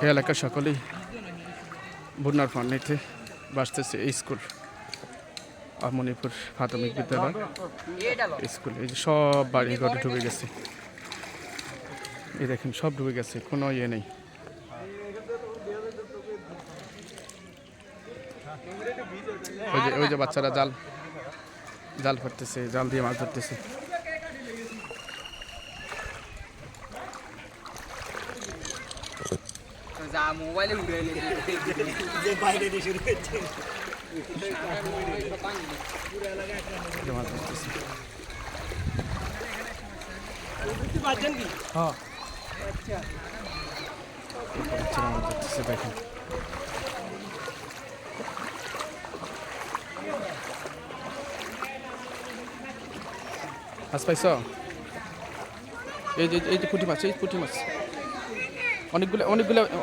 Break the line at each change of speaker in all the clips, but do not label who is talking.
এই এলাকার সকলেই বন্যার পানিতে বাঁচতেছে এই স্কুল মণিপুর প্রাথমিক বিদ্যালয় স্কুল। এই যে সব বাড়ি ঘরে ডুবে গেছে, এই দেখেন সব ডুবে গেছে, কোনো ইয়ে নেই। ওই যে বাচ্চারা জাল ফেলতেছে, জাল দিয়ে মাছ ধরতেছে।
মোবাইলে উঠে
মাছ ধরতেছে। দেখেন মাছ পাইছ? এই যে পুঁটি মাছ, এই পুঁটি মাছ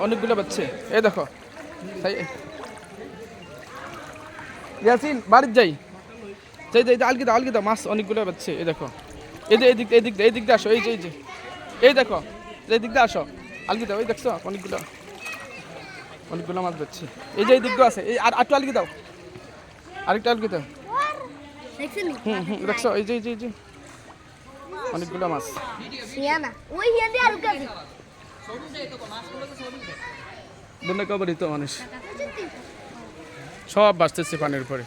অনেকগুলো বাচ্চা। এই দেখো ইয়াসিন বাড়ির যাই আলগি দাও মাছ অনেকগুলো বাচ্চা। এই দেখো এই দিক দিয়ে আসো, এই দেখো এই দিক দিয়ে আসো, আলগি দাও। এই দেখছো অনেকগুলো মাছ যাচ্ছে। এই যে এই দিক দিয়ে আছে, এই আর একটু আলগি দাও, আরেকটা আলগি দাও। দেখছো এই যে অনেকগুলো মাছ। বন্যা কবরই তো মানুষ সব বাঁচতেছে পানির উপরে।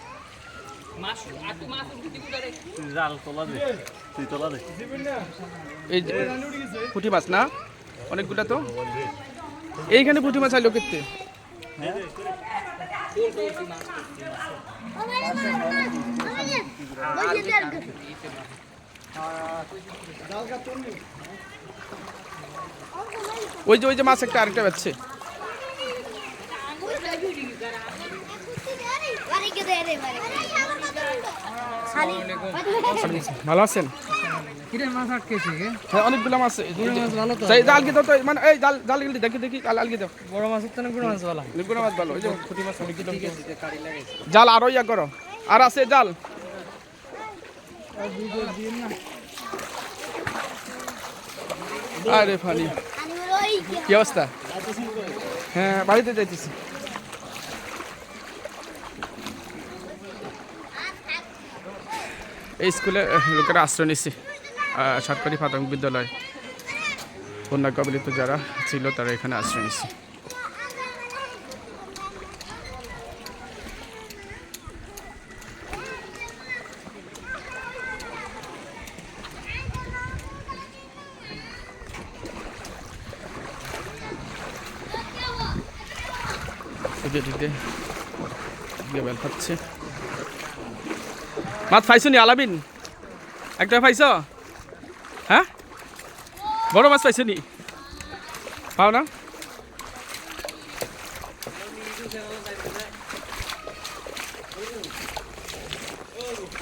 এই যে পুঁটি মাছ না অনেকগুলা, তো এইখানে পুঁটি মাছ আইলো কেটে। ওই যে মাছ একটা আরেকটা বাচ্চা। ভালো আছেন? হ্যাঁ অনেকগুলো মাছ, জালগি দাও তো, মানে এই জাল দেখি আলগি দাও।
বড় মাছ তো গুড়া মাছ ভালো,
গুড়া মাছ ভালো। ওই যে পুঁটি মাছ অনেকগুলো জাল আরো ইয়া করো, আর আছে জাল। আরে ফানি কি অবস্থা? হ্যাঁ বাড়িতে যাইতেছি। এই স্কুলে লোকেরা আশ্রয় নিচ্ছে, সরকারি প্রাথমিক বিদ্যালয়। বন্যা কবলিত যারা ছিল তারা এখানে আশ্রয় নিচ্ছে। বেল খাচ্ছে। মাছ পাইছো নি আলাবিন? একটা পাইছ? হ্যাঁ বড় মাছ পাইছো নি? পাও না?